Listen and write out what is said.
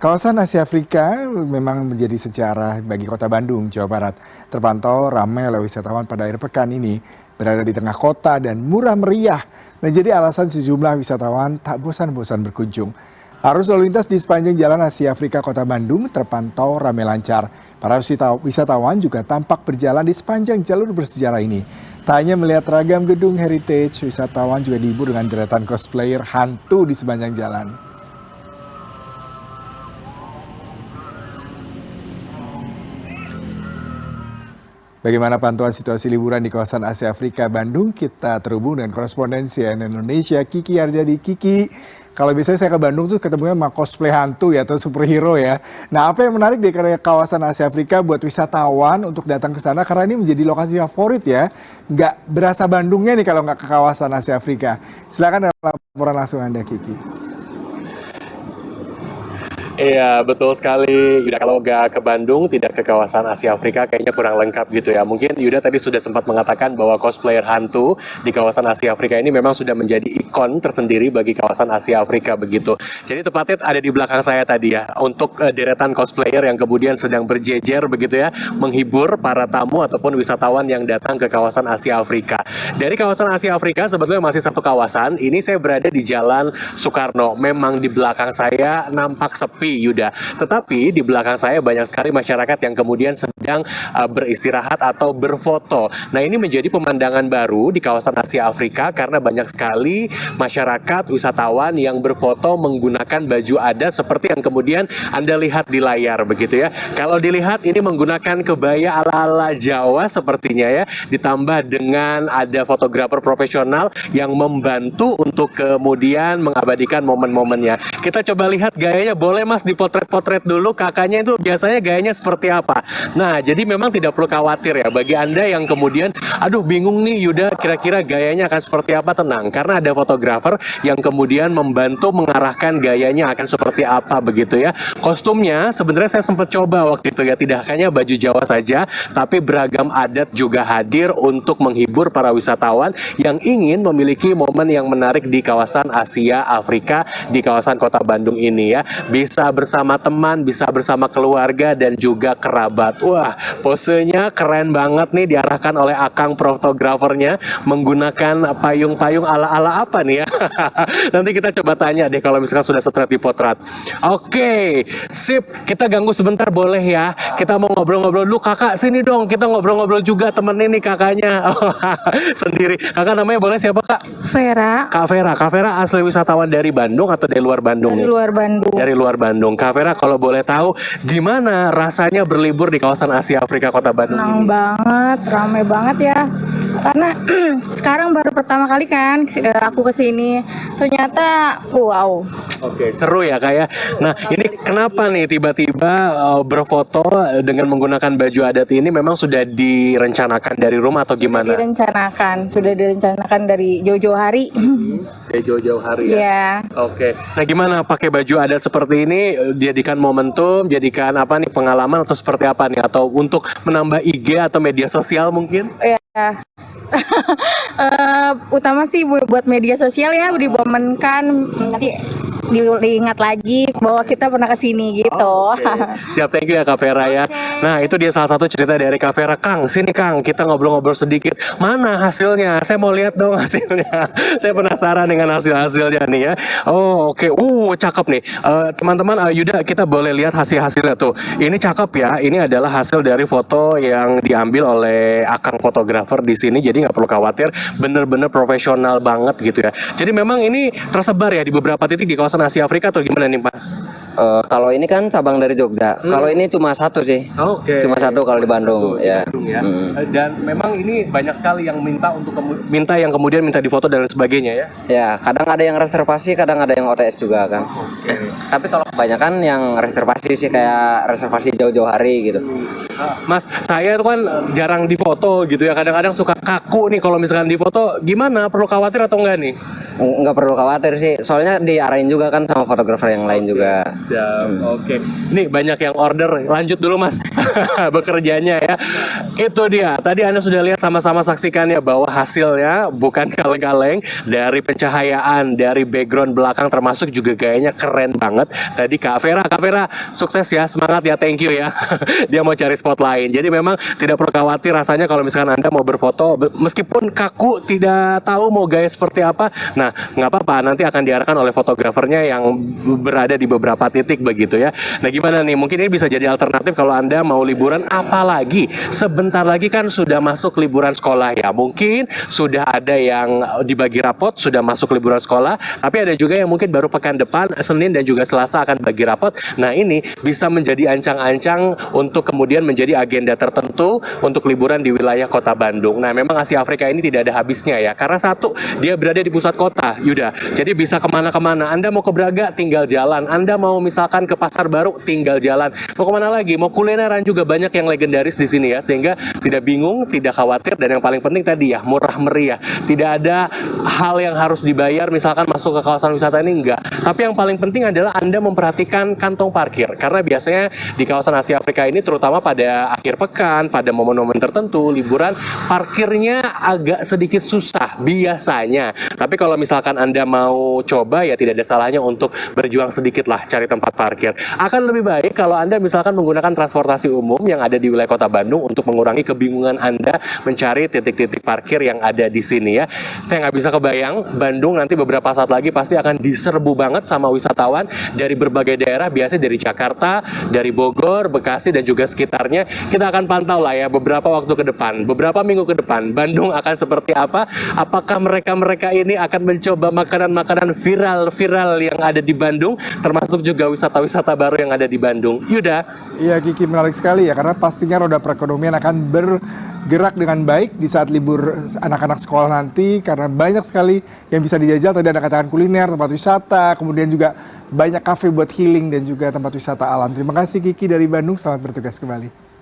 Kawasan Asia Afrika memang menjadi sejarah bagi kota Bandung, Jawa Barat. Terpantau ramai oleh wisatawan pada akhir pekan ini, berada di tengah kota dan murah meriah, menjadi alasan sejumlah wisatawan tak bosan-bosan berkunjung. Arus lalu lintas di sepanjang jalan Asia Afrika Kota Bandung terpantau ramai lancar. Para wisatawan juga tampak berjalan di sepanjang jalur bersejarah ini. Tak hanya melihat ragam gedung heritage, wisatawan juga dihibur dengan deretan cosplayer hantu di sepanjang jalan. Bagaimana pantauan situasi liburan di kawasan Asia Afrika Bandung? Kita terhubung dengan koresponden CNN Indonesia, Kiki Arjadi. Kiki, kalau biasanya saya ke Bandung tuh ketemunya sama cosplay hantu ya atau superhero ya. Nah, apa yang menarik di kawasan Asia Afrika buat wisatawan untuk datang ke sana karena ini menjadi lokasi favorit ya. Nggak berasa Bandungnya nih kalau nggak ke kawasan Asia Afrika. Silakan laporan langsung Anda, Kiki. Iya, betul sekali. Yuda, kalau nggak ke Bandung, tidak ke kawasan Asia Afrika, kayaknya kurang lengkap gitu ya. Mungkin Yuda tadi sudah sempat mengatakan bahwa cosplayer hantu di kawasan Asia Afrika ini memang sudah menjadi ikon tersendiri bagi kawasan Asia Afrika begitu. Jadi tepatnya ada di belakang saya tadi ya, untuk deretan cosplayer yang kemudian sedang berjejer begitu ya, menghibur para tamu ataupun wisatawan yang datang ke kawasan Asia Afrika. Dari kawasan Asia Afrika sebetulnya masih satu kawasan, ini saya berada di Jalan Soekarno. Memang di belakang saya nampak sepi Yuda, tetapi di belakang saya banyak sekali masyarakat yang kemudian sedang beristirahat atau berfoto. Nah, ini menjadi pemandangan baru di kawasan Asia Afrika karena banyak sekali masyarakat wisatawan yang berfoto menggunakan baju adat seperti yang kemudian Anda lihat di layar begitu ya. Kalau dilihat ini menggunakan kebaya ala-ala Jawa sepertinya ya, ditambah dengan ada fotografer profesional yang membantu untuk kemudian mengabadikan momen-momennya. Kita coba lihat gayanya, boleh Mas dipotret-potret dulu kakaknya itu biasanya gayanya seperti apa. Nah, jadi memang tidak perlu khawatir ya bagi Anda yang kemudian aduh bingung nih Yuda kira-kira gayanya akan seperti apa, tenang karena ada fotografer yang kemudian membantu mengarahkan gayanya akan seperti apa begitu ya. Kostumnya sebenarnya saya sempat coba waktu itu ya, tidak hanya baju Jawa saja tapi beragam adat juga hadir untuk menghibur para wisatawan yang ingin memiliki momen yang menarik di kawasan Asia Afrika di kawasan Kota Bandung ini ya. Bisa bersama teman, bisa bersama keluarga dan juga kerabat. Wah, posenya keren banget nih diarahkan oleh akang fotografernya menggunakan payung-payung ala-ala apa nih ya. Nanti kita coba tanya deh kalau misalkan sudah setelah dipotret. Oke, sip. Kita ganggu sebentar boleh ya. Kita mau ngobrol-ngobrol dulu. Kakak sini dong, kita ngobrol-ngobrol juga temenin nih kakaknya. Sendiri. Kakak namanya boleh siapa Kak? Vera. Kak Vera. Kak Vera asli wisatawan dari Bandung atau dari luar Bandung? Dari luar Bandung. Dari luar Bandung. Kak Vera, kalau boleh tahu gimana rasanya berlibur di kawasan Asia Afrika Kota Bandung Senang ini? banget, ramai banget ya. Karena sekarang baru pertama kali kan aku kesini, ternyata wow. Oke, seru ya Kak ya. Nah, ini kenapa nih tiba-tiba berfoto dengan menggunakan baju adat ini memang sudah direncanakan dari rumah atau gimana? Sudah direncanakan dari jauh-jauh hari. Dari jauh-jauh hari ya? Iya. Oke. Nah, gimana pakai baju adat seperti ini jadikan momentum, jadikan apa nih pengalaman atau seperti apa nih? Atau untuk menambah IG atau media sosial mungkin? Ya. Utama sih buat media sosial ya, dimomenkan nanti diingat lagi bahwa kita pernah kesini gitu. Siap, thank you ya Kak Vera ya. Nah, itu dia salah satu cerita dari Kak Vera. Kang, sini Kang, kita ngobrol-ngobrol sedikit. Mana hasilnya? Saya mau lihat dong hasilnya. Saya penasaran dengan hasil-hasilnya nih ya. Oh, oke. Cakep nih. Teman-teman, Yuda, kita boleh lihat hasil-hasilnya tuh. Ini cakep ya. Ini adalah hasil dari foto yang diambil oleh akang fotografer di sini. Jadi nggak perlu khawatir, bener-bener profesional banget gitu ya. Jadi memang ini tersebar ya di beberapa titik di kawasan Asia Afrika atau gimana nih Mas? Kalau ini kan cabang dari Jogja. Kalau ini cuma satu sih. Cuma satu kalau di Bandung ya. Ya. Dan memang ini banyak sekali yang minta yang kemudian minta difoto dan sebagainya ya. Ya, kadang ada yang reservasi, kadang ada yang OTS juga kan. Tapi kalau kebanyakan yang reservasi sih kayak reservasi jauh-jauh hari gitu. Mas, saya tuh kan jarang difoto gitu ya. Kadang-kadang suka kaku nih kalau misalkan difoto. Gimana? Perlu khawatir atau enggak nih? Nggak perlu khawatir sih. Soalnya diarahin juga kan sama fotografer yang lain juga. Oke. Ini banyak yang order. Lanjut dulu Mas. bekerjanya ya. Itu dia. Tadi Anda sudah lihat sama-sama saksikan ya bahwa hasilnya bukan kaleng-kaleng, dari pencahayaan, dari background belakang termasuk juga gayanya keren banget. Tadi Kak Vera sukses ya, semangat ya, thank you ya. Dia mau cari spot lain. Jadi memang tidak perlu khawatir rasanya kalau misalkan Anda mau berfoto meskipun kaku tidak tahu mau gaya seperti apa. Nah, nggak apa-apa, nanti akan diarahkan oleh fotografernya yang berada di beberapa titik begitu ya. Nah, gimana nih? Mungkin ini bisa jadi alternatif kalau Anda mau liburan, apalagi sebentar lagi kan sudah masuk liburan sekolah ya. Mungkin sudah ada yang dibagi rapot, sudah masuk liburan sekolah, tapi ada juga yang mungkin baru pekan depan, Senin dan juga Selasa akan bagi rapot. Nah, ini bisa menjadi ancang-ancang untuk kemudian menjadi agenda tertentu untuk liburan di wilayah Kota Bandung. Nah, memang Asia Afrika ini tidak ada habisnya ya, karena satu, dia berada di pusat kota, Yuda. Jadi bisa kemana-kemana. Anda mau ke Braga, tinggal jalan. Anda mau misalkan ke Pasar Baru, tinggal jalan. Mau kemana lagi? Mau kulineran juga banyak yang legendaris di sini ya, sehingga tidak bingung, tidak khawatir, dan yang paling penting tadi ya, murah meriah. Tidak ada hal yang harus dibayar, misalkan masuk ke kawasan wisata ini, enggak. Tapi yang paling penting adalah Anda memperhatikan kantong parkir, karena biasanya di kawasan Asia Afrika ini, terutama pada akhir pekan, pada momen-momen tertentu, liburan, parkirnya agak sedikit susah biasanya. Tapi kalau misalkan Anda mau coba ya tidak ada salahnya untuk berjuang sedikit lah cari tempat parkir. Akan lebih baik kalau Anda misalkan menggunakan transportasi umum yang ada di wilayah Kota Bandung untuk mengurangi kebingungan Anda mencari titik-titik parkir yang ada di sini ya. Saya nggak bisa kebayang, Bandung nanti beberapa saat lagi pasti akan diserbu banget sama wisatawan dari berbagai daerah, biasanya dari Jakarta, dari Bogor, Bekasi, dan juga sekitarnya. Kita akan pantau lah ya beberapa waktu ke depan, beberapa minggu ke depan, Bandung akan seperti apa. Apakah mereka-mereka ini akan mencoba makanan-makanan viral-viral yang ada di Bandung, termasuk juga wisata-wisata baru yang ada di Bandung. Yuda. Iya Kiki, menarik sekali ya, karena pastinya roda perekonomian akan bergerak dengan baik di saat libur anak-anak sekolah nanti, karena banyak sekali yang bisa dijajal. Tadi Anda katakan kuliner, tempat wisata, kemudian juga banyak kafe buat healing dan juga tempat wisata alam. Terima kasih Kiki dari Bandung, selamat bertugas kembali.